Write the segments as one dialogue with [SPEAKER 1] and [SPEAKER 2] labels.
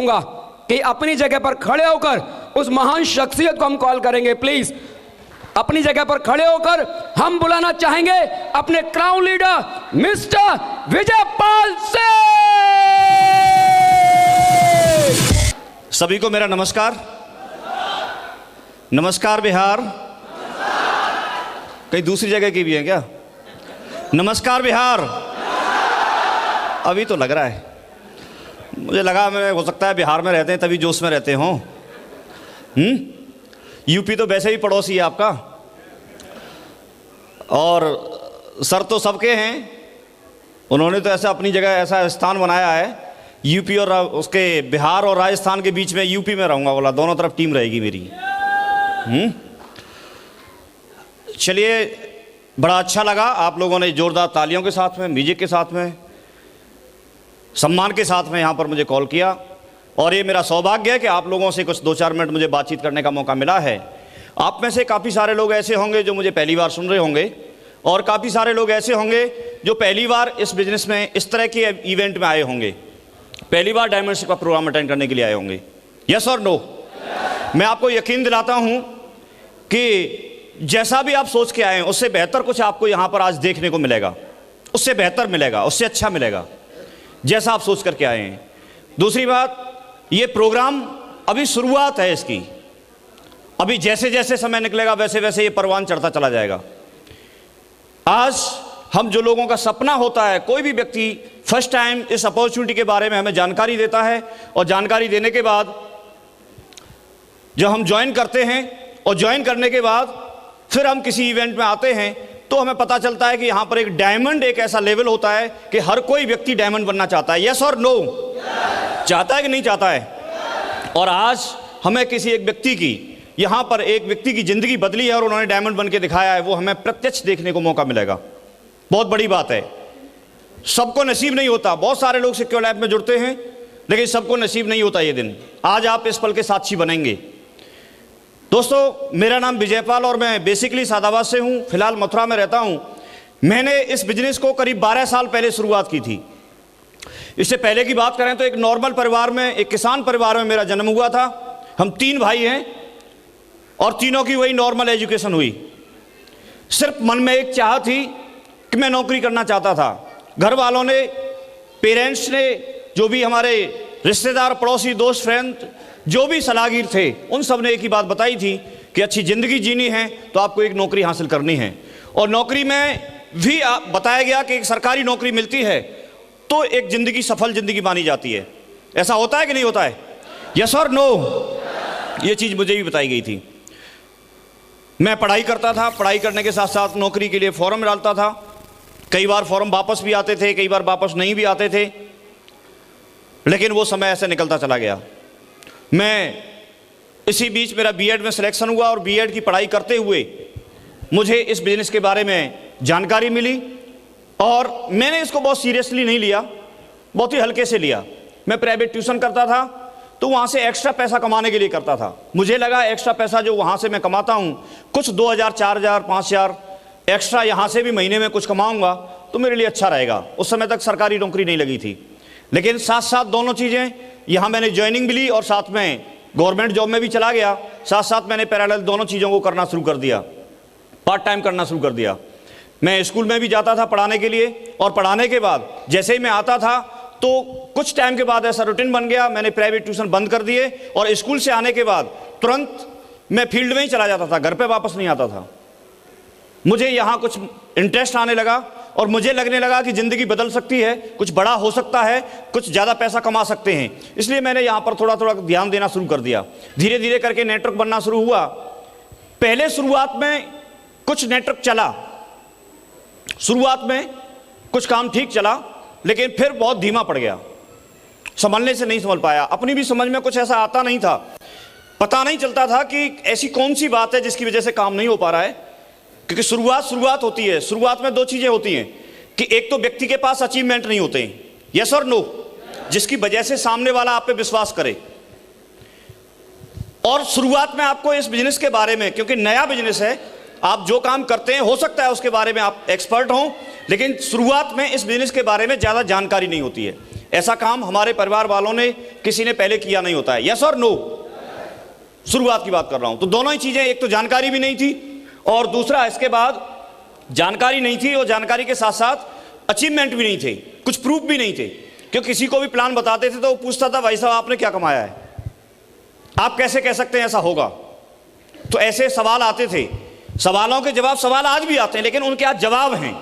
[SPEAKER 1] चाहूंगा कि अपनी जगह पर खड़े होकर उस महान शख्सियत को हम कॉल करेंगे। प्लीज अपनी जगह पर खड़े होकर हम बुलाना चाहेंगे अपने crown leader mister Vijaypal Singh.
[SPEAKER 2] सभी को मेरा नमस्कार। नमस्कार बिहार। कहीं दूसरी जगह की भी है क्या? नमस्कार बिहार। अभी तो लग रहा है, मुझे लगा मैं हो सकता है बिहार में रहते हैं तभी जोश में रहते हों। यूपी तो वैसे ही पड़ोसी है आपका, और सर तो सबके हैं। उन्होंने तो ऐसा अपनी जगह ऐसा स्थान बनाया है। यूपी और उसके बिहार और राजस्थान के बीच में यूपी में रहूँगा, बोला दोनों तरफ टीम रहेगी मेरी। चलिए, बड़ा अच्छा लगा। आप लोगों ने जोरदार तालियों के साथ में, म्यूजिक के साथ में, सम्मान के साथ में यहाँ पर मुझे कॉल किया, और ये मेरा सौभाग्य है कि आप लोगों से कुछ 2-4 मिनट मुझे बातचीत करने का मौका मिला है। आप में से काफ़ी सारे लोग ऐसे होंगे जो मुझे पहली बार सुन रहे होंगे, और काफ़ी सारे लोग ऐसे होंगे जो पहली बार इस बिजनेस में, इस तरह के इवेंट में आए होंगे, पहली बार डायमंडशिप का प्रोग्राम अटेंड करने के लिए आए होंगे। यस और नो? मैं आपको यकीन दिलाता हूँ कि जैसा भी आप सोच के आए हैं उससे बेहतर कुछ आपको यहाँ पर आज देखने को मिलेगा, उससे बेहतर मिलेगा, उससे अच्छा मिलेगा जैसा आप सोच करके आए हैं। दूसरी बात, ये प्रोग्राम अभी शुरुआत है इसकी। अभी जैसे जैसे समय निकलेगा वैसे वैसे ये परवान चढ़ता चला जाएगा। आज हम जो लोगों का सपना होता है, कोई भी व्यक्ति फर्स्ट टाइम इस अपॉर्चुनिटी के बारे में हमें जानकारी देता है, और जानकारी देने के बाद जब हम ज्वाइन करते हैं और ज्वाइन करने के बाद फिर हम किसी इवेंट में आते हैं तो हमें पता चलता है कि यहाँ पर एक डायमंड एक ऐसा लेवल होता है कि हर कोई व्यक्ति डायमंड बनना चाहता है। यस और नो? चाहता है कि नहीं चाहता है? और आज हमें किसी एक व्यक्ति की, यहाँ पर एक व्यक्ति की ज़िंदगी बदली है और उन्होंने डायमंड बन के दिखाया है, वो हमें प्रत्यक्ष देखने को मौका मिलेगा। बहुत बड़ी बात है। सबको नसीब नहीं होता। बहुत सारे लोग सिक्योर लैब में जुड़ते हैं लेकिन सबको नसीब नहीं होता ये दिन। आज आप इस पल के साक्षी बनेंगे। दोस्तों, मेरा नाम विजयपाल और मैं बेसिकली सादाबाद से हूँ, फिलहाल मथुरा में रहता हूँ। मैंने इस बिजनेस को करीब 12 साल पहले शुरुआत की थी। इससे पहले की बात करें तो एक नॉर्मल परिवार में, एक किसान परिवार में मेरा जन्म हुआ था। हम 3 भाई हैं और तीनों की वही नॉर्मल एजुकेशन हुई। सिर्फ मन में एक चाह थी कि मैं नौकरी करना चाहता था। घर वालों ने, पेरेंट्स ने, जो भी हमारे रिश्तेदार, पड़ोसी, दोस्त, फ्रेंड, जो भी सलाहगीर थे, उन सब ने एक ही बात बताई थी कि अच्छी ज़िंदगी जीनी है तो आपको एक नौकरी हासिल करनी है। और नौकरी में भी बताया गया कि एक सरकारी नौकरी मिलती है तो एक ज़िंदगी, सफल ज़िंदगी मानी जाती है। ऐसा होता है कि नहीं होता है? यस और नो? ये चीज़ मुझे भी बताई गई थी। मैं पढ़ाई करता था, पढ़ाई करने के साथ साथ नौकरी के लिए फॉर्म डालता था। कई बार फॉर्म वापस भी आते थे, कई बार वापस नहीं भी आते थे, लेकिन वो समय ऐसे निकलता चला गया। मैं इसी बीच मेरा बीएड में सिलेक्शन हुआ और बीएड की पढ़ाई करते हुए मुझे इस बिज़नेस के बारे में जानकारी मिली, और मैंने इसको बहुत सीरियसली नहीं लिया, बहुत ही हल्के से लिया। मैं प्राइवेट ट्यूशन करता था तो वहाँ से एक्स्ट्रा पैसा कमाने के लिए करता था। मुझे लगा एक्स्ट्रा पैसा जो वहाँ से मैं कमाता हूँ, कुछ 2000, 4000, 5000 एक्स्ट्रा यहाँ से भी महीने में कुछ कमाऊँगा तो मेरे लिए अच्छा रहेगा। उस समय तक सरकारी नौकरी नहीं लगी थी, लेकिन साथ साथ दोनों चीज़ें, यहाँ मैंने ज्वाइनिंग भी ली और साथ में गवर्नमेंट जॉब में भी चला गया। साथ साथ मैंने पैरेलल दोनों चीज़ों को करना शुरू कर दिया, पार्ट टाइम करना शुरू कर दिया। मैं स्कूल में भी जाता था पढ़ाने के लिए, और पढ़ाने के बाद जैसे ही मैं आता था तो कुछ टाइम के बाद ऐसा रूटीन बन गया, मैंने प्राइवेट ट्यूशन बंद कर दिए, और स्कूल से आने के बाद तुरंत मैं फील्ड में ही चला जाता था, घर पर वापस नहीं आता था। मुझे यहाँ कुछ इंटरेस्ट आने लगा और मुझे लगने लगा कि ज़िंदगी बदल सकती है, कुछ बड़ा हो सकता है, कुछ ज़्यादा पैसा कमा सकते हैं। इसलिए मैंने यहाँ पर थोड़ा थोड़ा ध्यान देना शुरू कर दिया। धीरे धीरे करके नेटवर्क बनना शुरू हुआ। पहले शुरुआत में कुछ नेटवर्क चला, शुरुआत में कुछ काम ठीक चला, लेकिन फिर बहुत धीमा पड़ गया। संभलने से नहीं संभल पाया। अपनी भी समझ में कुछ ऐसा आता नहीं था, पता नहीं चलता था कि ऐसी कौन सी बात है जिसकी वजह से काम नहीं हो पा रहा है। क्योंकि शुरुआत होती है। शुरुआत में 2 चीज़ें होती हैं कि एक तो व्यक्ति के पास अचीवमेंट नहीं होते हैं, यस और नो, जिसकी वजह से सामने वाला आप पे विश्वास करे। और शुरुआत में आपको इस बिजनेस के बारे में, क्योंकि नया बिजनेस है, आप जो काम करते हैं हो सकता है उसके बारे में आप एक्सपर्ट हों, लेकिन शुरुआत में इस बिजनेस के बारे में ज़्यादा जानकारी नहीं होती है। ऐसा काम हमारे परिवार वालों ने किसी ने पहले किया नहीं होता है। यस और नो? शुरुआत की बात कर रहा हूं। तो दोनों ही चीजें, एक तो जानकारी भी नहीं थी और दूसरा इसके बाद जानकारी नहीं थी और जानकारी के साथ साथ अचीवमेंट भी नहीं थे, कुछ प्रूफ भी नहीं थे। क्योंकि किसी को भी प्लान बताते थे तो वो पूछता था भाई साहब आपने क्या कमाया है, आप कैसे कह सकते हैं ऐसा होगा। तो ऐसे सवाल आते थे, सवालों के जवाब, सवाल आज भी आते हैं लेकिन उनके आज जवाब हैं,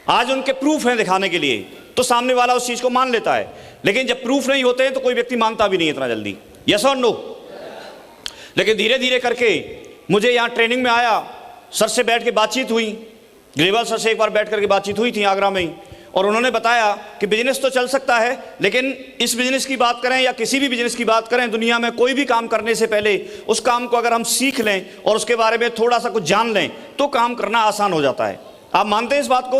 [SPEAKER 2] आज उनके प्रूफ हैं दिखाने के लिए, तो सामने वाला उस चीज को मान लेता है। लेकिन जब प्रूफ नहीं होते हैं तो कोई व्यक्ति मानता भी नहीं इतना जल्दी। यस और नो? लेकिन धीरे धीरे करके मुझे यहाँ ट्रेनिंग में आया, सर से बैठ के बातचीत हुई, ग्रेवाल सर से एक बार बैठ करके बातचीत हुई थी आगरा में ही, और उन्होंने बताया कि बिजनेस तो चल सकता है लेकिन इस बिजनेस की बात करें या किसी भी बिजनेस की बात करें, दुनिया में कोई भी काम करने से पहले उस काम को अगर हम सीख लें और उसके बारे में थोड़ा सा कुछ जान लें तो काम करना आसान हो जाता है। आप मानते हैं इस बात को?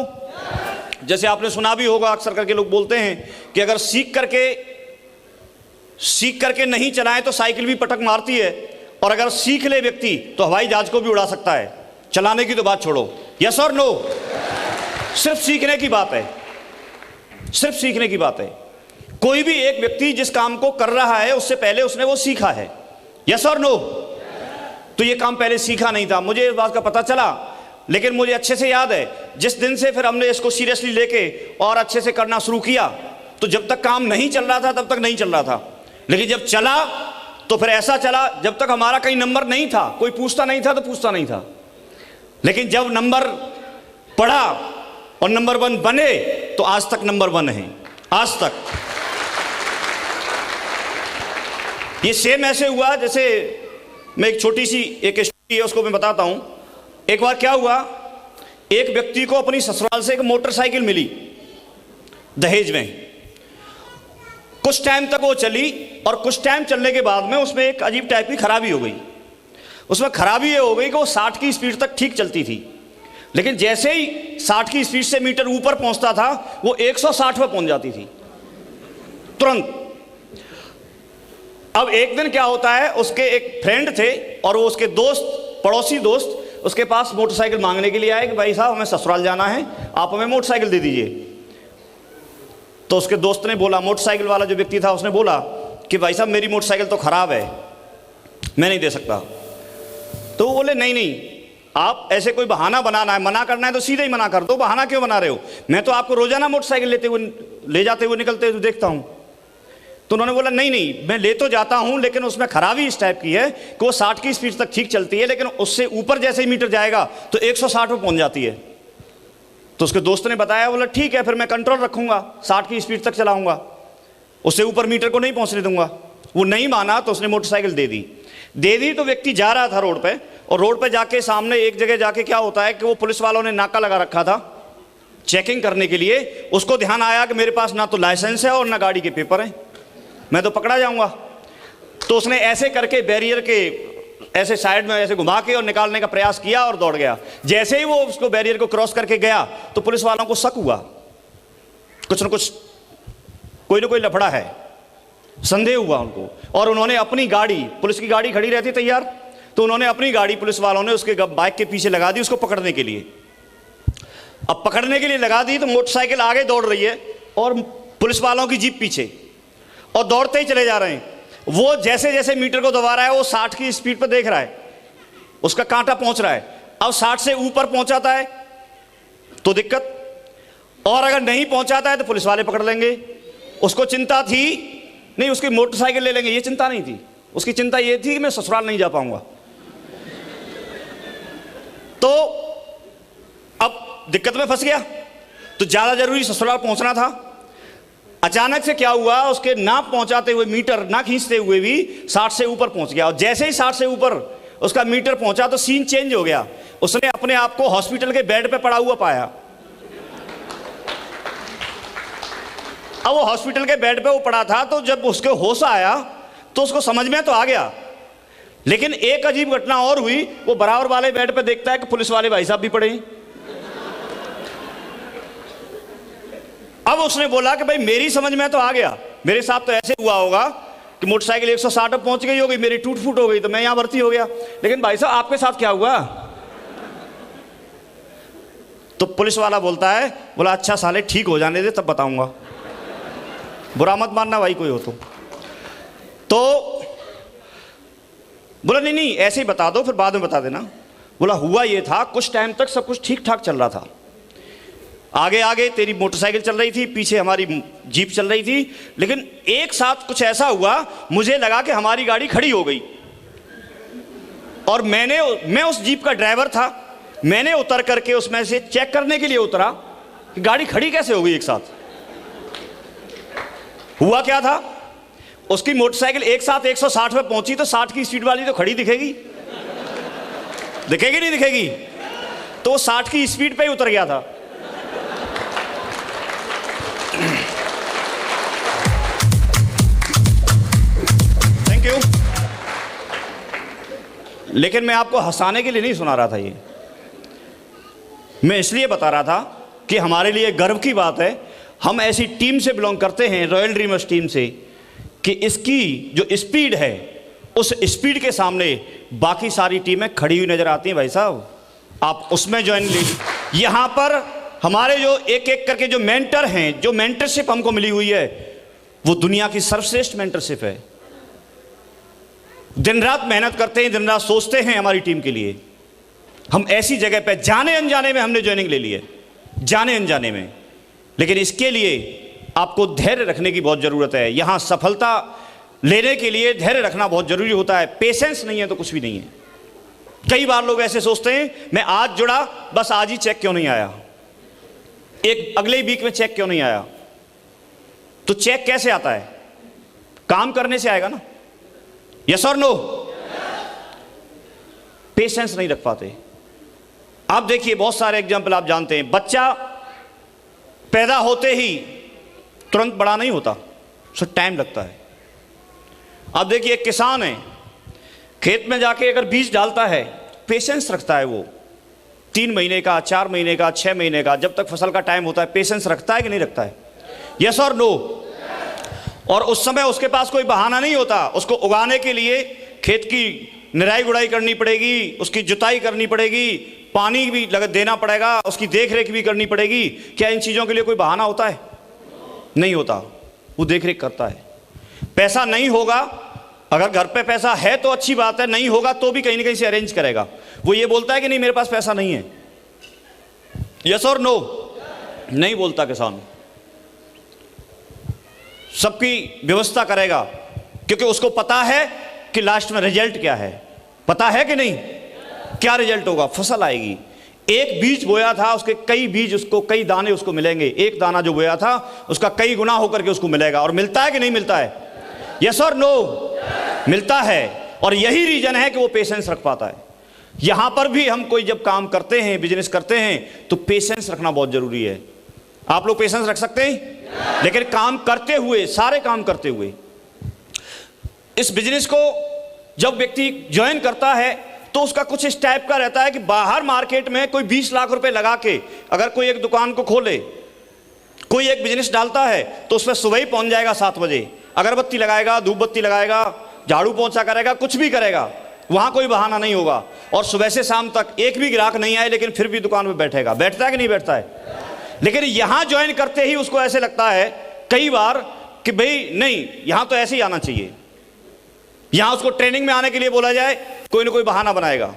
[SPEAKER 2] जैसे आपने सुना भी होगा, अक्सर करके लोग बोलते हैं कि अगर सीख करके नहीं चलाएं तो साइकिल भी पटक मारती है, और अगर सीख ले व्यक्ति तो हवाई जहाज को भी उड़ा सकता है। चलाने की तो बात छोड़ो। यस और नो? सिर्फ सीखने की बात है, सिर्फ सीखने की बात है। कोई भी एक व्यक्ति जिस काम को कर रहा है उससे पहले उसने वो सीखा है। यस और नो? तो ये काम पहले सीखा नहीं था, मुझे इस बात का पता चला, लेकिन मुझे अच्छे से याद है जिस दिन से फिर हमने इसको सीरियसली लेके और अच्छे से करना शुरू किया, तो जब तक काम नहीं चल रहा था तब तक नहीं चल रहा था, लेकिन जब चला तो फिर ऐसा चला जब तक हमारा कहीं नंबर नहीं था, कोई पूछता नहीं था तो पूछता नहीं था, लेकिन जब नंबर पड़ा और नंबर 1 बने तो आज तक नंबर 1 है, आज तक। ये सेम ऐसे हुआ जैसे मैं एक छोटी सी एक स्टोरी है उसको मैं बताता हूं। एक बार क्या हुआ, एक व्यक्ति को अपनी ससुराल से एक मोटरसाइकिल मिली दहेज में। कुछ टाइम तक वो चली और कुछ टाइम चलने के बाद में उसमें एक अजीब टाइप की खराबी हो गई। उसमें खराबी ये हो गई कि वो 60 की स्पीड तक ठीक चलती थी, लेकिन जैसे ही 60 की स्पीड से मीटर ऊपर पहुंचता था वो 160 पर पहुंच जाती थी तुरंत। अब एक दिन क्या होता है, उसके एक फ्रेंड थे और वो उसके दोस्त, पड़ोसी दोस्त उसके पास मोटरसाइकिल मांगने के लिए आए कि भाई साहब हमें ससुराल जाना है, आप हमें मोटरसाइकिल दे दीजिए। तो उसके दोस्त ने बोला, मोटरसाइकिल वाला जो व्यक्ति था उसने बोला कि भाई साहब मेरी मोटरसाइकिल तो खराब है, मैं नहीं दे सकता। तो वो बोले नहीं नहीं, आप ऐसे कोई बहाना बनाना है, मना करना है तो सीधे ही मना कर दो, बहाना क्यों बना रहे हो, मैं तो आपको रोजाना मोटरसाइकिल ले जाते हुए निकलते हुए देखता हूं। तो उन्होंने बोला नहीं नहीं, मैं ले तो जाता हूं लेकिन उसमें खराबी इस टाइप की है कि वो 60 की स्पीड तक ठीक चलती है, लेकिन उससे ऊपर जैसे ही मीटर जाएगा तो 160 पर पहुंच जाती है। तो उसके दोस्त ने बताया, बोला ठीक है फिर मैं कंट्रोल रखूंगा, 60 की स्पीड तक चलाऊंगा, उससे ऊपर मीटर को नहीं पहुंचने दूंगा। वो नहीं माना तो उसने मोटरसाइकिल दे दी। तो व्यक्ति जा रहा था रोड पे, और रोड पे जाके सामने एक जगह जाके क्या होता है कि वो पुलिस वालों ने नाका लगा रखा था चेकिंग करने के लिए। उसको ध्यान आया कि मेरे पास ना तो लाइसेंस है और ना गाड़ी के पेपर हैं, मैं तो पकड़ा जाऊंगा। तो उसने ऐसे करके बैरियर के ऐसे साइड में ऐसे घुमा के और निकालने का प्रयास किया और दौड़ गया। जैसे ही वो उसको बैरियर को क्रॉस करके गया तो पुलिस वालों को शक हुआ, कुछ न कुछ कोई ना कोई लफड़ा है, संदेह हुआ उनको, और उन्होंने अपनी गाड़ी, पुलिस की गाड़ी खड़ी रहती तैयार, तो उन्होंने अपनी गाड़ी पुलिस वालों ने उसके बाइक के पीछे लगा दी उसको पकड़ने के लिए। अब पकड़ने के लिए लगा दी तो मोटरसाइकिल आगे दौड़ रही है और पुलिस वालों की जीप पीछे, और दौड़ते ही चले जा रहे हैं। वो जैसे जैसे मीटर को दबा रहा है वो 60 की स्पीड पर देख रहा है, उसका कांटा पहुंच रहा है। अब 60 से ऊपर पहुंचाता है तो दिक्कत, और अगर नहीं पहुंचाता है तो पुलिस वाले पकड़ लेंगे। उसको चिंता थी नहीं, उसकी मोटरसाइकिल ले लेंगे, ये चिंता नहीं थी। उसकी चिंता ये थी कि मैं ससुराल नहीं जा पाऊंगा। तो अब दिक्कत में फंस गया, तो ज्यादा जरूरी ससुराल पहुंचना था। अचानक से क्या हुआ, उसके ना पहुंचाते हुए मीटर ना खींचते हुए भी 60 से ऊपर पहुंच गया, और जैसे ही 60 से ऊपर उसका मीटर पहुंचा तो सीन चेंज हो गया। उसने अपने आप को हॉस्पिटल के बेड पे पड़ा हुआ पाया। अब वो हॉस्पिटल के बेड पे वो पड़ा था, तो जब उसके होश आया तो उसको समझ में तो आ गया, लेकिन एक अजीब घटना और हुई। वो बराबर वाले बेड पे देखता है कि पुलिस वाले भाई साहब भी पड़े हैं। अब उसने बोला कि भाई मेरी समझ में तो आ गया, मेरे साथ तो ऐसे हुआ होगा कि मोटरसाइकिल 160 पर पहुंच गई होगी, मेरी टूट फूट हो गई तो मैं यहां भर्ती हो गया, लेकिन भाई साहब आपके साथ क्या हुआ? तो पुलिस वाला बोलता है, बोला अच्छा साले ठीक हो जाने दे तब बताऊंगा। बुरा मत मानना भाई कोई हो तो बोला नहीं नहीं ऐसे ही बता दो, फिर बाद में बता देना। बोला हुआ ये था, कुछ टाइम तक सब कुछ ठीक ठाक चल रहा था, आगे आगे तेरी मोटरसाइकिल चल रही थी, पीछे हमारी जीप चल रही थी, लेकिन एक साथ कुछ ऐसा हुआ, मुझे लगा कि हमारी गाड़ी खड़ी हो गई, और मैं उस जीप का ड्राइवर था, मैंने उतर करके उसमें से चेक करने के लिए उतरा कि गाड़ी खड़ी कैसे हो गई एक साथ। हुआ क्या था, उसकी मोटरसाइकिल एक साथ 160 पे पहुंची, तो 60 की स्पीड वाली तो खड़ी दिखेगी, दिखेगी नहीं दिखेगी, तो वो 60 की स्पीड पे ही उतर गया था। Thank you. लेकिन मैं आपको हंसाने के लिए नहीं सुना रहा था, ये मैं इसलिए बता रहा था कि हमारे लिए गर्व की बात है, हम ऐसी टीम से बिलोंग करते हैं, रॉयल ड्रीमर्स टीम से, कि इसकी जो स्पीड है उस स्पीड के सामने बाकी सारी टीमें खड़ी हुई नजर आती हैं। भाई साहब आप उसमें ज्वाइन लीजिए। यहां पर हमारे जो एक एक करके जो मेंटर हैं, जो मेंटरशिप हमको मिली हुई है, वो दुनिया की सर्वश्रेष्ठ मेंटरशिप है। दिन रात मेहनत करते हैं, दिन रात सोचते हैं हमारी टीम के लिए। हम ऐसी जगह पे जाने अनजाने में हमने ज्वाइनिंग ले ली है, जाने अनजाने में, लेकिन इसके लिए आपको धैर्य रखने की बहुत ज़रूरत है। यहाँ सफलता लेने के लिए धैर्य रखना बहुत ज़रूरी होता है। पेशेंस नहीं है तो कुछ भी नहीं है। कई बार लोग ऐसे सोचते हैं मैं आज जुड़ा, बस आज ही चेक क्यों नहीं आया, एक अगले वीक में चेक क्यों नहीं आया। तो चेक कैसे आता है, काम करने से आएगा ना, यस और नो। पेशेंस नहीं रख पाते। आप देखिए बहुत सारे एग्जाम्पल आप जानते हैं, बच्चा पैदा होते ही तुरंत बड़ा नहीं होता, उसको टाइम लगता है। अब देखिए एक किसान है, खेत में जाके अगर बीज डालता है, पेशेंस रखता है वो 3 महीने का, 4 महीने का, 6 महीने का, जब तक फसल का टाइम होता है, पेशेंस रखता है कि नहीं रखता है, यस और नो। और उस समय उसके पास कोई बहाना नहीं होता, उसको उगाने के लिए खेत की निराई गुड़ाई करनी पड़ेगी, उसकी जुताई करनी पड़ेगी, पानी भी देना पड़ेगा, उसकी देख रेख भी करनी पड़ेगी। क्या इन चीज़ों के लिए कोई बहाना होता है? नहीं होता, वो देख रेख करता है। पैसा नहीं होगा, अगर घर पे पैसा है तो अच्छी बात है, नहीं होगा तो भी कहीं ना कहीं से अरेंज करेगा। वो ये बोलता है कि नहीं मेरे पास पैसा नहीं है, यस और नो, नहीं बोलता किसान, सबकी व्यवस्था करेगा, क्योंकि उसको पता है कि लास्ट में रिजल्ट क्या है। पता है कि नहीं क्या रिजल्ट होगा, फसल आएगी। एक बीज बोया था, उसके कई बीज उसको, कई दाने उसको मिलेंगे। एक दाना जो बोया था उसका कई गुना होकर के उसको मिलेगा। और मिलता है कि नहीं मिलता है, यस और नो, मिलता है। और यही रीजन है कि वो पेशेंस रख पाता है। यहां पर भी हम कोई जब काम करते हैं, बिजनेस करते हैं, तो पेशेंस रखना बहुत जरूरी है। आप लोग पेशेंस रख सकते हैं, लेकिन काम करते हुए, सारे काम करते हुए, इस बिजनेस को जब व्यक्ति ज्वाइन करता है तो उसका कुछ इस टाइप का रहता है कि बाहर मार्केट में कोई 20 लाख रुपए लगा के अगर कोई एक दुकान को खोले, कोई एक बिजनेस डालता है, तो उसमें सुबह ही पहुंच जाएगा 7 बजे, अगरबत्ती लगाएगा, धूप बत्ती लगाएगा, झाड़ू पोंछा करेगा, कुछ भी करेगा, वहां कोई बहाना नहीं होगा। और सुबह से शाम तक एक भी ग्राहक नहीं आए, लेकिन फिर भी दुकान में बैठेगा। बैठता है कि नहीं बैठता है? लेकिन यहां ज्वाइन करते ही उसको ऐसे लगता है कई बार कि भाई नहीं, यहां तो ऐसे ही आना चाहिए। यहां उसको ट्रेनिंग में आने के लिए बोला जाए, कोई ना कोई बहाना बनाएगा।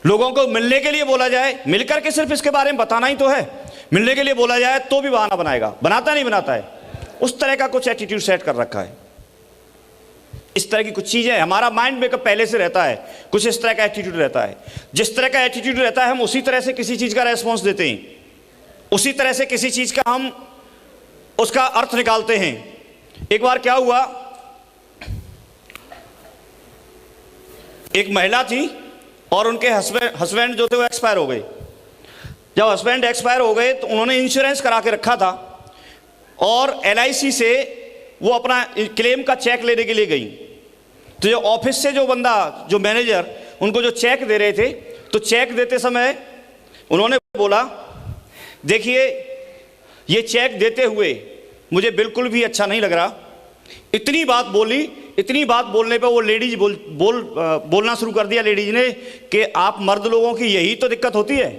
[SPEAKER 2] लोगों को मिलने के लिए बोला जाए, मिलकर के सिर्फ इसके बारे में बताना ही तो है, मिलने के लिए बोला जाए तो भी बहाना बनाएगा। बनाता नहीं बनाता है? उस तरह का कुछ एटीट्यूड सेट कर रखा है। इस तरह की कुछ चीजें, हमारा माइंड मेकअप पहले से रहता है, कुछ इस तरह का एटीट्यूड रहता है। जिस तरह का एटीट्यूड रहता है, हम उसी तरह से किसी चीज का रेस्पॉन्स देते हैं, उसी तरह से किसी चीज का हम उसका अर्थ निकालते हैं। एक बार क्या हुआ, एक महिला थी और उनके हस्बैंड जो थे वो एक्सपायर हो गए। जब हस्बैंड एक्सपायर हो गए तो उन्होंने इंश्योरेंस करा के रखा था, और LIC से वो अपना क्लेम का चेक लेने के लिए गई। तो जो ऑफिस से जो बंदा, जो मैनेजर उनको जो चेक दे रहे थे, तो चेक देते समय उन्होंने बोला, देखिए ये चेक देते हुए मुझे बिल्कुल भी अच्छा नहीं लग रहा। इतनी बात बोली, इतनी बात बोलने पे वो लेडीज बोलना शुरू कर दिया लेडीज ने कि आप मर्द लोगों की यही तो दिक्कत होती है,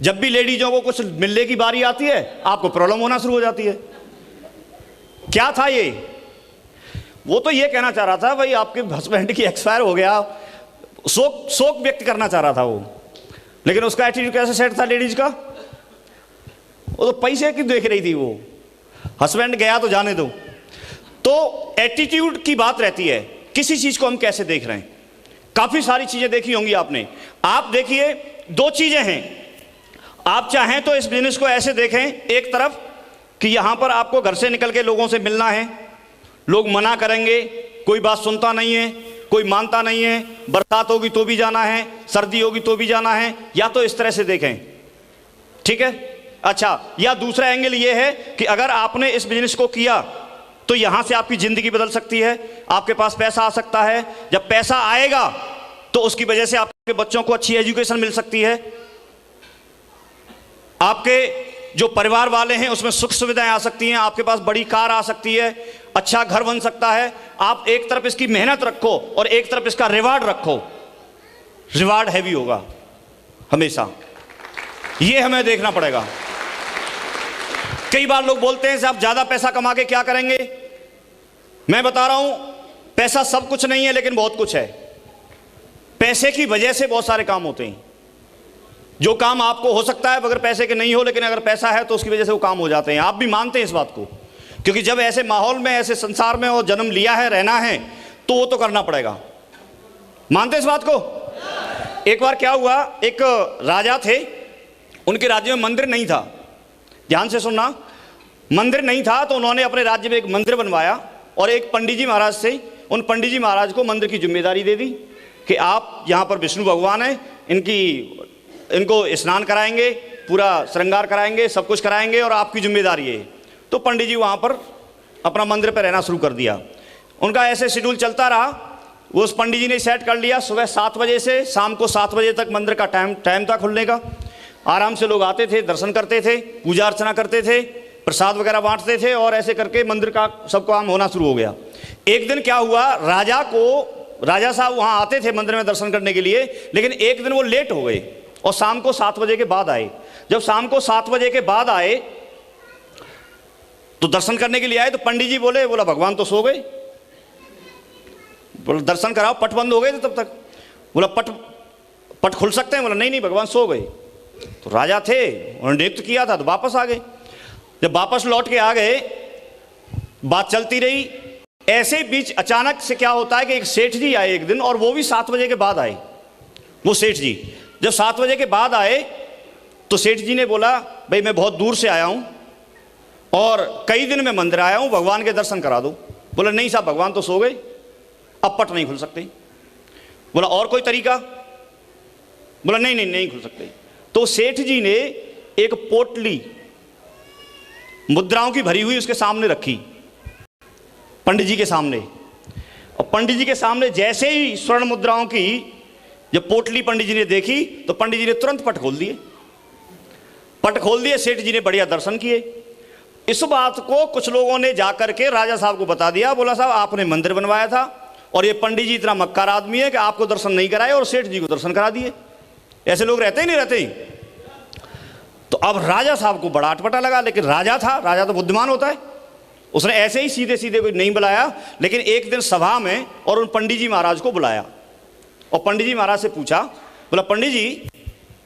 [SPEAKER 2] जब भी लेडीजों को कुछ मिलने की बारी आती है आपको प्रॉब्लम होना शुरू हो जाती है। क्या था ये? वो तो ये कहना चाह रहा था भाई आपके हस्बैंड की एक्सपायर हो गया, शोक व्यक्त करना चाह रहा था वो। लेकिन उसका एटीट्यूड कैसे सेट था लेडीज का? वो तो पैसे की देख रही थी, वो हस्बैंड गया तो जाने दो। तो एटीट्यूड की बात रहती है, किसी चीज को हम कैसे देख रहे हैं। काफी सारी चीजें देखी होंगी आपने। आप देखिए, दो चीजें हैं। आप चाहें तो इस बिजनेस को ऐसे देखें, एक तरफ कि यहां पर आपको घर से निकल के लोगों से मिलना है, लोग मना करेंगे, कोई बात सुनता नहीं है, कोई मानता नहीं है, बरसात होगी तो भी जाना है, सर्दी होगी तो भी जाना है, या तो इस तरह से देखें, ठीक है। अच्छा, या दूसरा एंगल ये है कि अगर आपने इस बिजनेस को किया तो यहां से आपकी जिंदगी बदल सकती है, आपके पास पैसा आ सकता है। जब पैसा आएगा तो उसकी वजह से आपके बच्चों को अच्छी एजुकेशन मिल सकती है, आपके जो परिवार वाले हैं उसमें सुख सुविधाएं आ सकती हैं, आपके पास बड़ी कार आ सकती है, अच्छा घर बन सकता है। आप एक तरफ इसकी मेहनत रखो और एक तरफ इसका रिवार्ड रखो, रिवार्ड हैवी होगा हमेशा, ये हमें देखना पड़ेगा। कई बार लोग बोलते हैं साहब ज्यादा पैसा कमा के क्या करेंगे। मैं बता रहा हूं, पैसा सब कुछ नहीं है लेकिन बहुत कुछ है। पैसे की वजह से बहुत सारे काम होते हैं। जो काम आपको हो सकता है बगैर पैसे के नहीं हो, लेकिन अगर पैसा है तो उसकी वजह से वो काम हो जाते हैं। आप भी मानते हैं इस बात को, क्योंकि जब ऐसे माहौल में, ऐसे संसार में वो जन्म लिया है, रहना है, तो वो तो करना पड़ेगा। मानते हैं इस बात को? एक बार क्या हुआ, एक राजा थे, उनके राज्य में मंदिर नहीं था। ध्यान से सुनना, मंदिर नहीं था तो उन्होंने अपने राज्य में एक मंदिर बनवाया और एक पंडित जी महाराज से, उन पंडित जी महाराज को मंदिर की जिम्मेदारी दे दी कि आप यहाँ पर विष्णु भगवान हैं, इनको स्नान कराएंगे, पूरा श्रृंगार कराएंगे, सब कुछ कराएंगे और आपकी जिम्मेदारी है। तो पंडित जी वहाँ पर अपना मंदिर पर रहना शुरू कर दिया। उनका ऐसे शेड्यूल चलता रहा। वो उस पंडित जी ने सेट कर लिया, सुबह 7 बजे से शाम को 7 बजे तक मंदिर का टाइम था खुलने का। आराम से लोग आते थे, दर्शन करते थे, पूजा अर्चना करते थे, प्रसाद वगैरह बांटते थे और ऐसे करके मंदिर का सब काम होना शुरू हो गया। एक दिन क्या हुआ, राजा साहब वहाँ आते थे मंदिर में दर्शन करने के लिए, लेकिन एक दिन वो लेट हो गए और शाम को 7 बजे के बाद आए। जब शाम को 7 बजे के बाद आए तो दर्शन करने के लिए आए तो पंडित जी बोला भगवान तो सो गए। बोला दर्शन कराओ, पट बंद हो गए थे तब तक। बोला पट खुल सकते हैं? बोला नहीं भगवान सो गए। तो राजा थे, उन्होंने नियुक्त किया था तो वापस आ गए। जब वापस लौट के आ गए, बात चलती रही। ऐसे बीच अचानक से क्या होता है कि एक सेठ जी आए एक दिन, और वो भी 7 बजे के बाद आए। वो सेठ जी जब 7 बजे के बाद आए तो सेठ जी ने बोला भाई मैं बहुत दूर से आया हूं और कई दिन में मंदिर आया हूं, भगवान के दर्शन करा दो। बोला नहीं साहब भगवान तो सो गए, अब पट नहीं खुल सकते। बोला और कोई तरीका? बोला नहीं खुल सकते। तो सेठ जी ने एक पोटली मुद्राओं की भरी हुई उसके सामने रखी, पंडित जी के सामने। और पंडित जी के सामने जैसे ही स्वर्ण मुद्राओं की जब पोटली पंडित जी ने देखी तो पंडित जी ने तुरंत पट खोल दिए। सेठ जी ने बढ़िया दर्शन किए। इस बात को कुछ लोगों ने जाकर के राजा साहब को बता दिया। बोला साहब आपने मंदिर बनवाया था और ये पंडित जी इतना मक्कार आदमी है कि आपको दर्शन नहीं कराए और सेठ जी को दर्शन करा दिए। ऐसे लोग रहते ही नहीं रहते ही। तो अब राजा साहब को बड़ा अटपटा लगा, लेकिन राजा तो बुद्धिमान होता है। उसने ऐसे ही सीधे सीधे कोई नहीं बुलाया, लेकिन एक दिन सभा में और उन पंडित जी महाराज को बुलाया और पंडित जी महाराज से पूछा। बोला पंडित जी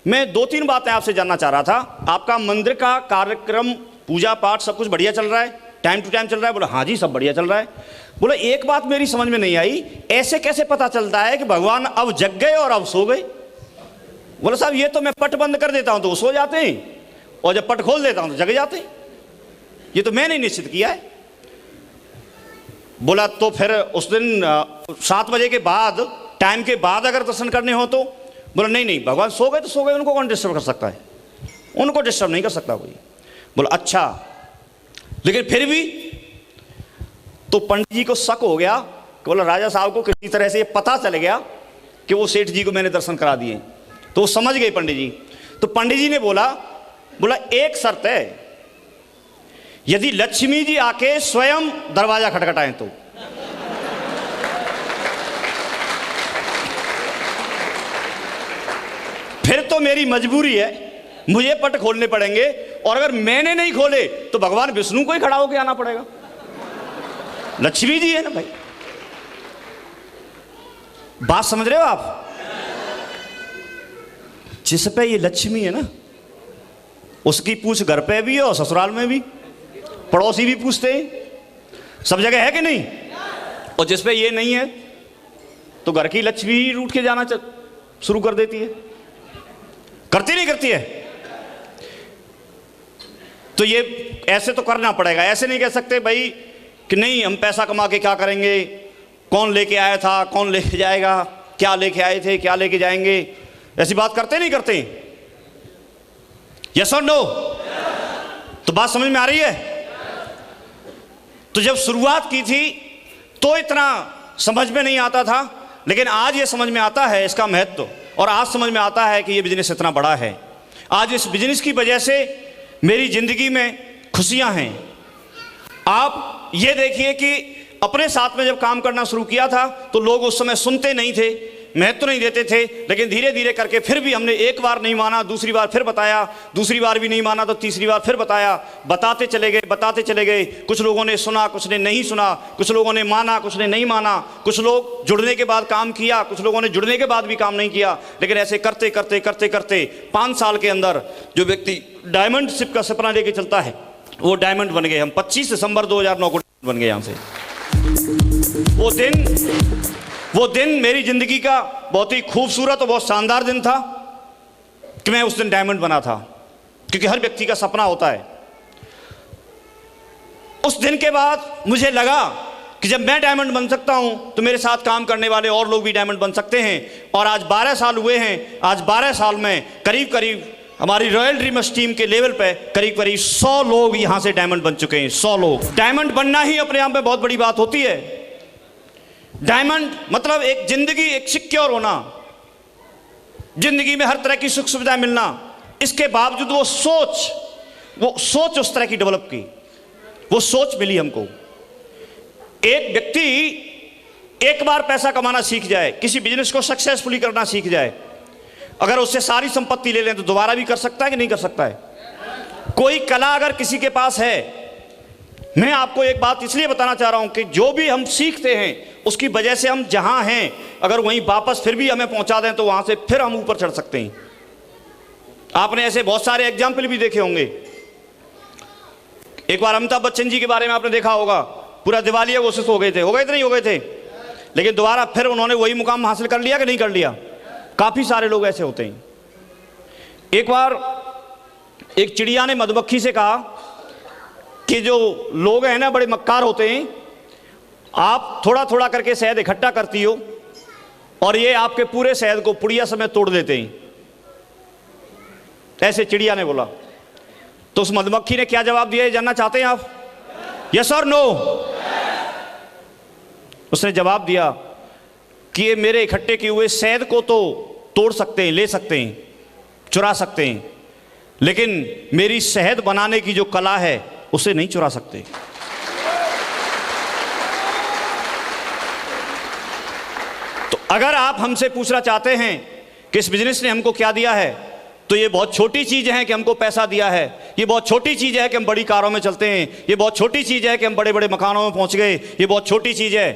[SPEAKER 2] मैं 2-3 बातें आपसे जानना चाह रहा था। आपका मंदिर का कार्यक्रम, पूजा पाठ सब कुछ बढ़िया चल रहा है, टाइम टू टाइम चल रहा है? बोला हाँ जी सब बढ़िया चल रहा है। बोला एक बात मेरी समझ में नहीं आई, ऐसे कैसे पता चलता है कि भगवान अब जग गए और अब सो गए? बोला साहब ये तो मैं पट बंद कर देता हूं तो वो सो जाते हैं और जब पट खोल देता हूं तो जग जाते हैं, ये तो मैंने निश्चित किया है। बोला तो फिर उस दिन 7 बजे के बाद, टाइम के बाद अगर दर्शन करने हो तो? बोला नहीं भगवान सो गए तो सो गए, उनको कौन डिस्टर्ब कर सकता है? उनको डिस्टर्ब नहीं कर सकता कोई। बोला अच्छा, लेकिन फिर भी? तो पंडित जी को शक हो गया कि बोला राजा साहब को किसी तरह से ये पता चल गया कि वो सेठ जी को मैंने दर्शन करा दिए। तो वो समझ गए पंडित जी। तो पंडित जी ने बोला एक शर्त है, यदि लक्ष्मी जी आके स्वयं दरवाजा खटखटाएं तो। फिर तो मेरी मजबूरी है, मुझे पट खोलने पड़ेंगे, और अगर मैंने नहीं खोले तो भगवान विष्णु को ही खड़ा होकर आना पड़ेगा। लक्ष्मी जी है ना भाई, बात समझ रहे हो आप? जिस पे ये लक्ष्मी है ना, उसकी पूछ घर पे भी है और ससुराल में भी, पड़ोसी भी पूछते हैं, सब जगह है कि नहीं? और जिस पे ये नहीं है तो घर की लक्ष्मी ही रूठ के जाना शुरू कर देती है। करती नहीं करती है? तो ये ऐसे तो करना पड़ेगा। ऐसे नहीं कह सकते भाई कि नहीं हम पैसा कमा के क्या करेंगे, कौन लेके आया था, कौन लेके जाएगा, क्या लेके आए थे, क्या लेके जाएंगे, ऐसी बात करते नहीं करते? यस और नो? तो बात समझ में आ रही है? तो जब शुरुआत की थी तो इतना समझ में नहीं आता था, लेकिन आज ये समझ में आता है इसका महत्व, और आज समझ में आता है कि ये बिजनेस इतना बड़ा है। आज इस बिजनेस की वजह से मेरी जिंदगी में खुशियां हैं। आप ये देखिए कि अपने साथ में जब काम करना शुरू किया था तो लोग उस समय सुनते नहीं थे, महत्व नहीं देते थे, लेकिन धीरे धीरे करके फिर भी हमने एक बार नहीं माना, दूसरी बार फिर बताया, दूसरी बार भी नहीं माना तो तीसरी बार फिर बताया, बताते चले गए। कुछ लोगों ने सुना, कुछ ने नहीं सुना, कुछ लोगों ने माना, कुछ ने नहीं माना, कुछ लोग जुड़ने के बाद काम किया, कुछ लोगों ने जुड़ने के बाद भी काम नहीं किया। लेकिन ऐसे करते करते 5 साल के अंदर जो व्यक्ति डायमंडशिप का सपना लेके चलता है वो डायमंड बन गए। हम 25 दिसंबर 2009 को बन गए यहाँ से। वो दिन मेरी जिंदगी का बहुत ही खूबसूरत और बहुत शानदार दिन था कि मैं उस दिन डायमंड बना था, क्योंकि हर व्यक्ति का सपना होता है। उस दिन के बाद मुझे लगा कि जब मैं डायमंड बन सकता हूं तो मेरे साथ काम करने वाले और लोग भी डायमंड बन सकते हैं। और आज 12 साल हुए हैं। आज 12 साल में करीब हमारी रॉयल ड्रीमर्स टीम के लेवल पे करीब 100 लोग यहां से डायमंड बन चुके हैं। 100 लोग। डायमंड बनना ही अपने आप में बहुत बड़ी बात होती है। डायमंड मतलब एक जिंदगी, एक सिक्योर होना, जिंदगी में हर तरह की सुख सुविधा मिलना। इसके बावजूद वो सोच उस तरह की डेवलप की, वो सोच मिली हमको। एक व्यक्ति एक बार पैसा कमाना सीख जाए, किसी बिजनेस को सक्सेसफुली करना सीख जाए, अगर उससे सारी संपत्ति ले लें तो दोबारा भी कर सकता है कि नहीं कर सकता है? कोई कला अगर किसी के पास है, मैं आपको एक बात इसलिए बताना चाह रहा हूं कि जो भी हम सीखते हैं उसकी वजह से हम जहां हैं अगर वहीं वापस फिर भी हमें पहुंचा दें तो वहां से फिर हम ऊपर चढ़ सकते हैं। आपने ऐसे बहुत सारे एग्जाम्पल भी देखे होंगे। एक बार अमिताभ बच्चन जी के बारे में आपने देखा होगा, पूरा दिवालिया घोषित हो गए थे नहीं हो गए थे, लेकिन दोबारा फिर उन्होंने वही मुकाम हासिल कर लिया कि नहीं कर लिया? काफी सारे लोग ऐसे होते हैं। एक बार एक चिड़िया ने मधुमक्खी से कहा कि जो लोग हैं ना बड़े मक्कार होते हैं, आप थोड़ा थोड़ा करके शहद इकट्ठा करती हो और ये आपके पूरे शहद को पुड़िया समेत तोड़ देते हैं। ऐसे चिड़िया ने बोला। तो उस मधुमक्खी ने क्या जवाब दिया, जानना चाहते हैं आप? यस और नो? उसने जवाब दिया कि ये मेरे इकट्ठे किए हुए शहद को तो तोड़ सकते हैं, ले सकते हैं, चुरा सकते हैं, लेकिन मेरी शहद बनाने की जो कला है उसे नहीं चुरा सकते। तो अगर आप हमसे पूछना चाहते हैं कि इस बिजनेस ने हमको क्या दिया है, तो ये बहुत छोटी चीज है कि हमको पैसा दिया है, ये बहुत छोटी चीज है कि हम बड़ी कारों में चलते हैं, ये बहुत छोटी चीज है कि हम बड़े बड़े मकानों में पहुंच गए, ये बहुत छोटी चीज है,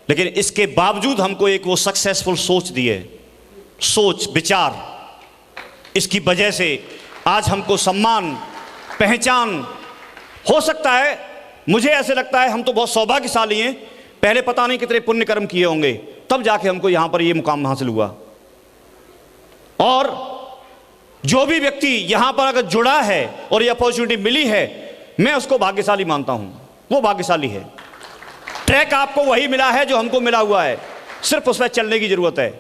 [SPEAKER 2] लेकिन इसके बावजूद हमको एक वो सक्सेसफुल सोच दी है, सोच विचार। इसकी वजह से आज हमको सम्मान, पहचान हो सकता है। मुझे ऐसे लगता है हम तो बहुत सौभाग्यशाली हैं, पहले पता नहीं कितने पुण्य कर्म किए होंगे तब जाके हमको यहां पर ये मुकाम हासिल हुआ। और जो भी व्यक्ति यहां पर अगर जुड़ा है और ये अपॉर्चुनिटी मिली है, मैं उसको भाग्यशाली मानता हूं, वो भाग्यशाली है। ट्रैक आपको वही मिला है जो हमको मिला हुआ है, सिर्फ उस पर चलने की जरूरत है।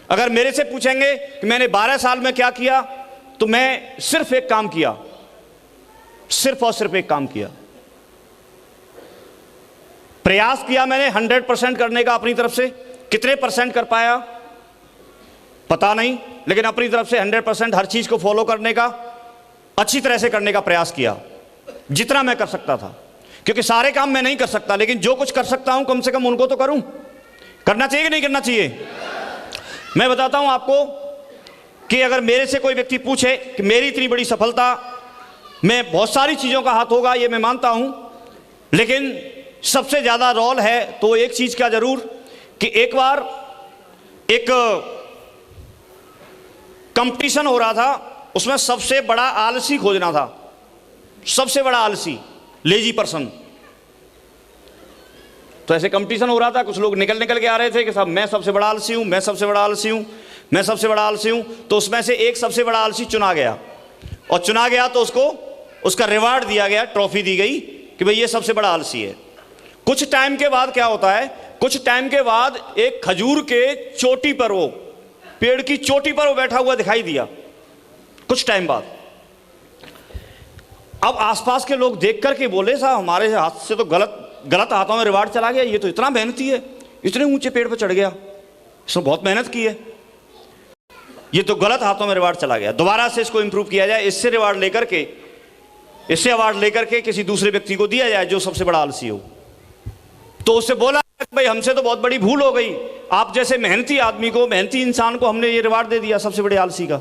[SPEAKER 2] अगर मेरे से पूछेंगे कि मैंने 12 साल में क्या किया, तो मैं सिर्फ एक काम किया, सिर्फ और सिर्फ एक काम किया। प्रयास किया मैंने 100% करने का अपनी तरफ से। कितने % कर पाया पता नहीं, लेकिन अपनी तरफ से 100% हर चीज को फॉलो करने का, अच्छी तरह से करने का प्रयास किया, जितना मैं कर सकता था। क्योंकि सारे काम मैं नहीं कर सकता, लेकिन जो कुछ कर सकता हूं कम से कम उनको तो करूं। करना चाहिए कि नहीं करना चाहिए? मैं बताता हूं आपको कि अगर मेरे से कोई व्यक्ति पूछे कि मेरी इतनी बड़ी सफलता में बहुत सारी चीजों का हाथ होगा, ये मैं मानता हूं, लेकिन सबसे ज़्यादा रोल है तो एक चीज़ का ज़रूर कि एक बार एक कंपटीशन हो रहा था, उसमें सबसे बड़ा आलसी खोजना था, सबसे बड़ा आलसी, लेजी पर्सन। तो ऐसे कंपटीशन हो रहा था, कुछ लोग निकल के आ रहे थे कि साहब मैं सबसे बड़ा आलसी हूं, मैं सबसे बड़ा आलसी हूं, मैं सबसे बड़ा आलसी हूं। तो उसमें से एक सबसे बड़ा आलसी चुना गया, और चुना गया तो उसको उसका रिवार्ड दिया गया, ट्रॉफी दी गई कि भाई ये सबसे बड़ा आलसी है। कुछ टाइम के बाद क्या होता है, कुछ टाइम के बाद एक खजूर के चोटी पर, वो पेड़ की चोटी पर वो बैठा हुआ दिखाई दिया कुछ टाइम बाद। अब आसपास के लोग देख करके बोले साहब हमारे हाथ से तो गलत हाथों में रिवार्ड चला गया, ये तो इतना मेहनती है, इतने ऊंचे पेड़ पर चढ़ गया, इसने बहुत मेहनत की है, ये तो गलत हाथों में रिवार्ड चला गया, दोबारा से इसको इंप्रूव किया जाए, इससे रिवार्ड लेकर के, इससे अवार्ड लेकर के किसी दूसरे व्यक्ति को दिया जाए जो सबसे बड़ा आलसी हो। तो उससे बोला भाई हमसे तो बहुत बड़ी भूल हो गई, आप जैसे मेहनती आदमी को, मेहनती इंसान को हमने ये रिवार्ड दे दिया सबसे बड़े आलसी का।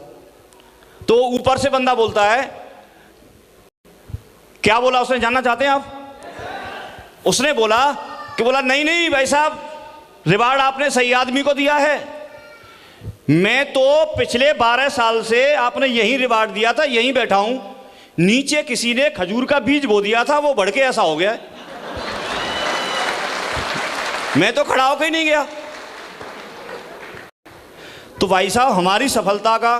[SPEAKER 2] तो ऊपर से बंदा बोलता है, क्या बोला उसने, जानना चाहते हैं आप? उसने बोला नहीं भाई साहब, रिवार्ड आपने सही आदमी को दिया है, मैं तो पिछले 12 साल से आपने यही रिवार्ड दिया था, यहीं बैठा हूं, नीचे किसी ने खजूर का बीज बो दिया था, वो बढ़ के ऐसा हो गया, मैं तो खड़ा होकर ही नहीं गया। तो भाई साहब हमारी सफलता का,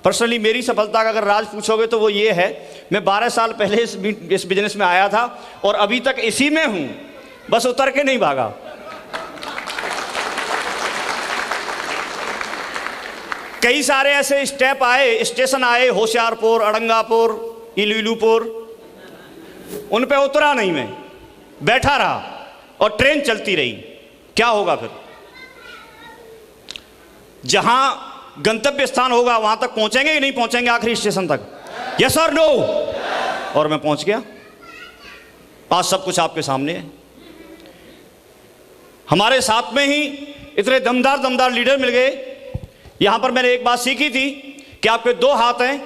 [SPEAKER 2] पर्सनली मेरी सफलता का अगर राज पूछोगे तो वो ये है, मैं 12 साल पहले इस बिजनेस में आया था और अभी तक इसी में हूं, बस उतर के नहीं भागा। कई सारे ऐसे स्टेप आए, स्टेशन आए, होशियारपुर, अड़ंगापुर, इलुलुपुर, उन पे उतरा नहीं, मैं बैठा रहा और ट्रेन चलती रही। क्या होगा फिर? जहां गंतव्य स्थान होगा वहां तक पहुंचेंगे कि नहीं पहुंचेंगे, आखिरी स्टेशन तक? यस और नो? और मैं पहुंच गया। आज सब कुछ आपके सामने है। हमारे साथ में ही इतने दमदार लीडर मिल गए। यहां पर मैंने एक बात सीखी थी कि आपके 2 हाथ हैं,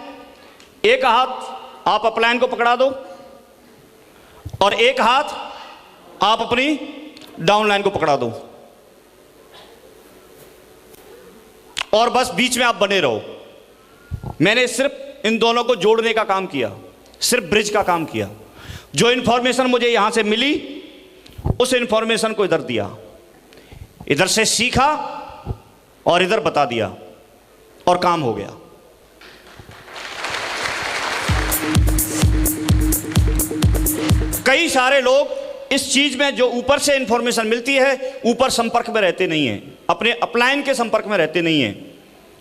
[SPEAKER 2] एक हाथ आप अपलाइन को पकड़ा दो और एक हाथ आप अपनी डाउनलाइन को पकड़ा दो, और बस बीच में आप बने रहो। मैंने सिर्फ इन दोनों को जोड़ने का काम किया, सिर्फ ब्रिज का काम किया। जो इंफॉर्मेशन मुझे यहां से मिली उस इंफॉर्मेशन को इधर दिया, इधर से सीखा और इधर बता दिया और काम हो गया। कई सारे लोग इस चीज में जो ऊपर से इंफॉर्मेशन मिलती है, ऊपर संपर्क में रहते नहीं हैं, अपने अपलाइन के संपर्क में रहते नहीं हैं,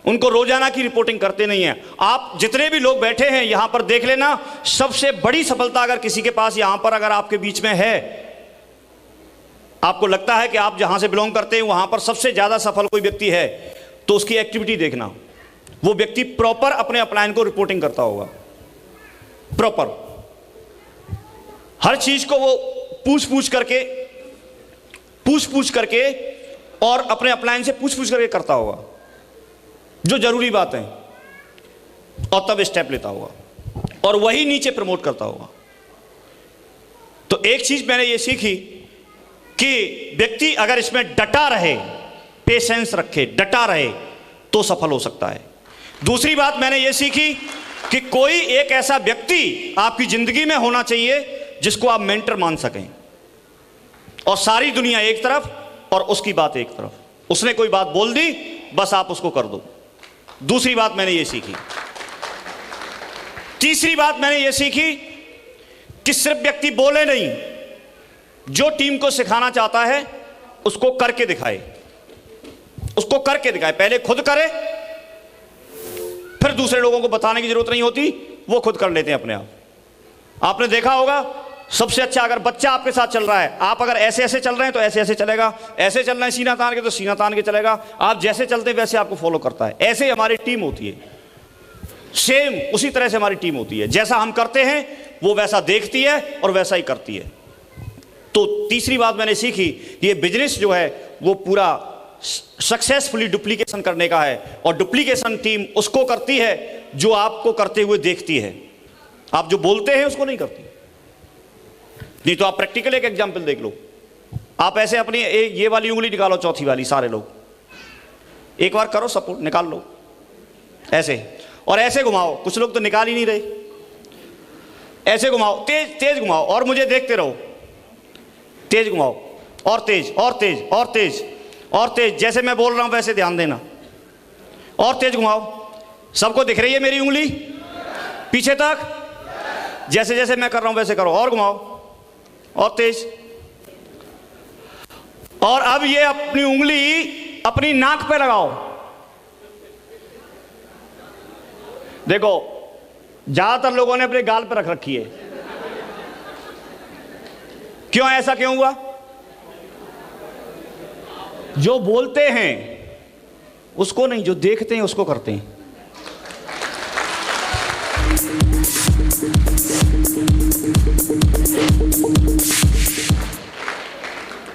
[SPEAKER 2] उनको रोजाना की रिपोर्टिंग करते नहीं हैं। आप जितने भी लोग बैठे हैं यहां पर देख लेना, सबसे बड़ी सफलता अगर किसी के पास यहां पर अगर आपके बीच में है, आपको लगता है कि आप जहां से बिलोंग करते हैं वहां पर सबसे ज्यादा सफल कोई व्यक्ति है, तो उसकी एक्टिविटी देखना। वो व्यक्ति प्रॉपर अपने अपलाइन को रिपोर्टिंग करता होगा, प्रॉपर हर चीज को वो पूछ पूछ करके और अपने अपलाइन से पूछ करके करता होगा जो जरूरी बात है, और तब स्टेप लेता होगा और वही नीचे प्रमोट करता होगा। तो एक चीज मैंने ये सीखी कि व्यक्ति अगर इसमें डटा रहे, पेशेंस रखे, डटा रहे, तो सफल हो सकता है। दूसरी बात मैंने ये सीखी कि कोई एक ऐसा व्यक्ति आपकी जिंदगी में होना चाहिए जिसको आप मेंटर मान सकें, और सारी दुनिया एक तरफ और उसकी बात एक तरफ। उसने कोई बात बोल दी, बस आप उसको कर दो। दूसरी बात मैंने ये सीखी। तीसरी बात मैंने ये सीखी कि सिर्फ व्यक्ति बोले नहीं, जो टीम को सिखाना चाहता है उसको करके दिखाए, उसको करके दिखाए। पहले खुद करे, फिर दूसरे लोगों को बताने की जरूरत नहीं होती, वो खुद कर लेते हैं अपने आप। आपने देखा होगा सबसे अच्छा, अगर बच्चा आपके साथ चल रहा है, आप अगर ऐसे ऐसे चल रहे हैं तो ऐसे ऐसे चलेगा, ऐसे चलना है सीना तान के तो सीना तान के चलेगा, आप जैसे चलते हैं वैसे आपको फॉलो करता है। ऐसे ही हमारी टीम होती है, सेम उसी तरह से हमारी टीम होती है। जैसा हम करते हैं वो वैसा देखती है और वैसा ही करती है। तो तीसरी बात मैंने सीखी, ये बिजनेस जो है वो पूरा सक्सेसफुली डुप्लीकेशन करने का है, और डुप्लीकेशन टीम उसको करती है जो आपको करते हुए देखती है। आप जो बोलते हैं उसको नहीं करती। नहीं तो आप प्रैक्टिकल एक एग्जाम्पल देख लो, आप ऐसे अपनी ये वाली उंगली निकालो, चौथी वाली, सारे लोग एक बार करो सपोर्ट, निकाल लो ऐसे, और ऐसे घुमाओ। कुछ लोग तो निकाल ही नहीं रहे। ऐसे घुमाओ, तेज तेज घुमाओ, और मुझे देखते रहो। तेज घुमाओ, और तेज और तेज और तेज और तेज, जैसे मैं बोल रहा हूं वैसे ध्यान देना। और तेज घुमाओ। सबको दिख रही है मेरी उंगली पीछे तक? जैसे जैसे मैं कर रहा हूं वैसे करो। और घुमाओ, और तेज। और अब ये अपनी उंगली अपनी नाक पे लगाओ। देखो, ज्यादातर लोगों ने अपने गाल पे रख रखी है। क्यों, ऐसा क्यों हुआ? जो बोलते हैं उसको नहीं, जो देखते हैं उसको करते हैं।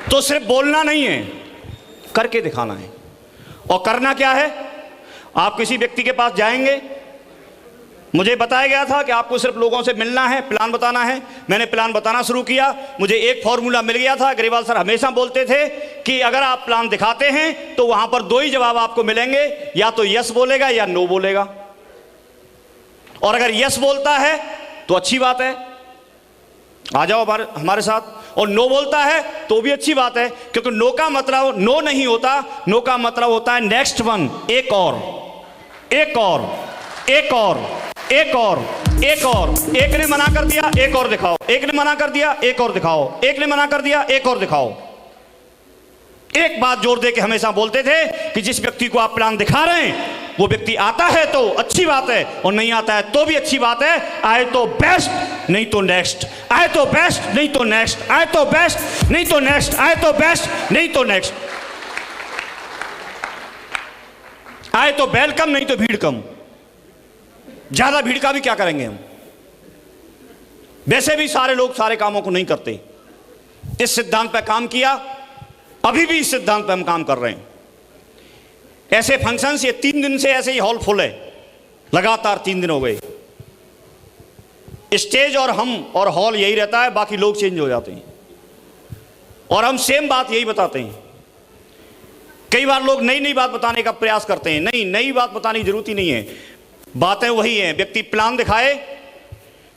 [SPEAKER 2] तो सिर्फ बोलना नहीं है, करके दिखाना है। और करना क्या है? आप किसी व्यक्ति के पास जाएंगे, मुझे बताया गया था कि आपको सिर्फ लोगों से मिलना है, प्लान बताना है। मैंने प्लान बताना शुरू किया। मुझे एक फॉर्मूला मिल गया था। ग्रेवाल सर हमेशा बोलते थे कि अगर आप प्लान दिखाते हैं तो वहां पर दो ही जवाब आपको मिलेंगे, या तो यस बोलेगा या नो बोलेगा। और अगर यस बोलता है तो अच्छी बात है, आ जाओ हमारे साथ। और नो बोलता है तो भी अच्छी बात है, क्योंकि नो का मतलब नो नहीं होता, नो का मतलब होता है नेक्स्ट वन, एक और, एक और, एक और, एक और, एक और। एक ने मना कर दिया, एक और दिखाओ। एक ने मना कर दिया, एक और दिखाओ। एक ने मना कर दिया, एक और दिखाओ। एक बात जोर दे के हमेशा बोलते थे कि जिस व्यक्ति को आप प्लान दिखा रहे हैं वो व्यक्ति आता है तो अच्छी बात है, और नहीं आता है तो भी अच्छी बात है। आए तो बेस्ट, नहीं तो नेक्स्ट। आए तो बेस्ट, नहीं तो नेक्स्ट। आए तो बेस्ट, नहीं तो नेक्स्ट। आए तो बेस्ट, नहीं तो नेक्स्ट। आए तो वेलकम, नहीं तो भीड़ कम। ज्यादा भीड़ का भी क्या करेंगे हम? वैसे भी सारे लोग सारे कामों को नहीं करते। इस सिद्धांत पर काम किया, अभी भी इस सिद्धांत पर हम काम कर रहे हैं। ऐसे फंक्शंस, ये 3 दिन से ऐसे ही हॉल फुल है, लगातार 3 दिन हो गए। स्टेज और हम और हॉल यही रहता है, बाकी लोग चेंज हो जाते हैं। और हम सेम बात यही बताते हैं। कई बार लोग नई नई बात बताने का प्रयास करते हैं। नहीं, नई बात बताने की जरूरत ही नहीं है, बातें वही हैं। व्यक्ति प्लान दिखाए,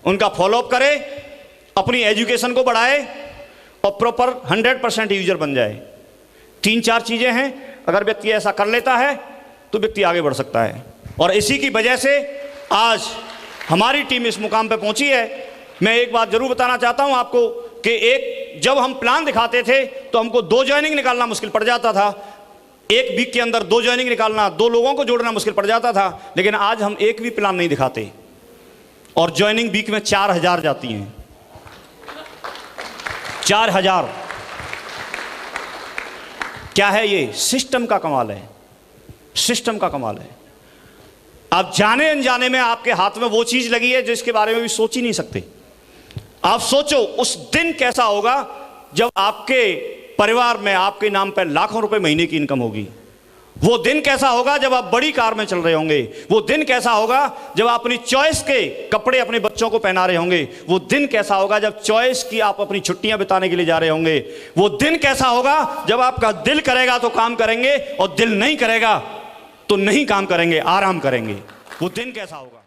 [SPEAKER 2] उनका फॉलोअप करे, अपनी एजुकेशन को बढ़ाए और प्रॉपर 100% यूजर बन जाए। 3-4 चीजें हैं, अगर व्यक्ति ऐसा कर लेता है तो व्यक्ति आगे बढ़ सकता है। और इसी की वजह से आज हमारी टीम इस मुकाम पर पहुंची है। मैं एक बात जरूर बताना चाहता हूं आपको कि जब हम प्लान दिखाते थे तो हमको 2 ज्वाइनिंग निकालना मुश्किल पड़ जाता था। एक वीक के अंदर 2 ज्वाइनिंग निकालना, 2 लोगों को जोड़ना मुश्किल पड़ जाता था। लेकिन आज हम एक भी प्लान नहीं दिखाते और ज्वाइनिंग वीक में 4000 जाती हैं। 4000 क्या है? ये सिस्टम का कमाल है, सिस्टम का कमाल है। आप जाने अनजाने में आपके हाथ में वो चीज लगी है जिसके बारे में भी सोच ही नहीं सकते। आप सोचो उस दिन कैसा होगा जब आपके परिवार में आपके नाम पर लाखों रुपए महीने की इनकम होगी। वो दिन कैसा होगा जब आप बड़ी कार में चल रहे होंगे। वो दिन कैसा होगा जब आप अपनी चॉइस के कपड़े अपने बच्चों को पहना रहे होंगे। वो दिन कैसा होगा जब चॉइस की आप अपनी छुट्टियां बिताने के लिए जा रहे होंगे। वो दिन कैसा होगा जब आपका दिल करेगा तो काम करेंगे और दिल नहीं करेगा तो नहीं काम करेंगे, आराम करेंगे। वो दिन कैसा होगा?